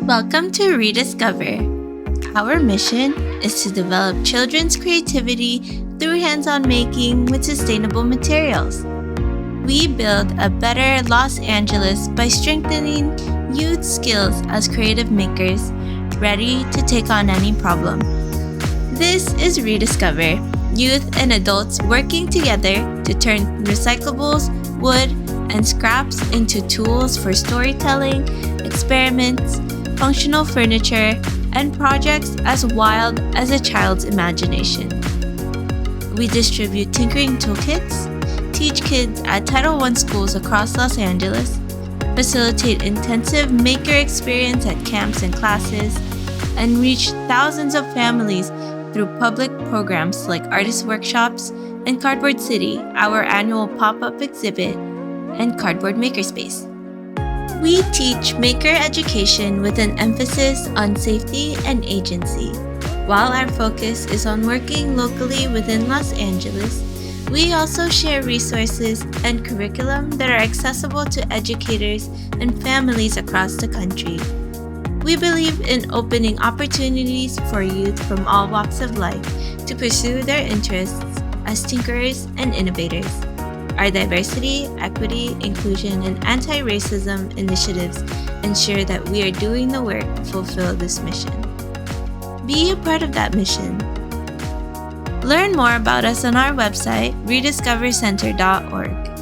Welcome to Rediscover. Our mission is to develop children's creativity through hands-on making with sustainable materials. We build a better Los Angeles by strengthening youth skills as creative makers, ready to take on any problem. This is Rediscover, youth and adults working together to turn recyclables, wood, and scraps into tools for storytelling, experiments, functional furniture, and projects as wild as a child's imagination. We distribute tinkering toolkits, teach kids at Title I schools across Los Angeles, facilitate intensive maker experience at camps and classes, and reach thousands of families through public programs like artist workshops and Cardboard City, our annual pop-up exhibit, and Cardboard Makerspace. We teach maker education with an emphasis on safety and agency. While our focus is on working locally within Los Angeles, we also share resources and curriculum that are accessible to educators and families across the country. We believe in opening opportunities for youth from all walks of life to pursue their interests as tinkerers and innovators. Our diversity, equity, inclusion, and anti-racism initiatives ensure that we are doing the work to fulfill this mission. Be a part of that mission. Learn more about us on our website, rediscovercenter.org.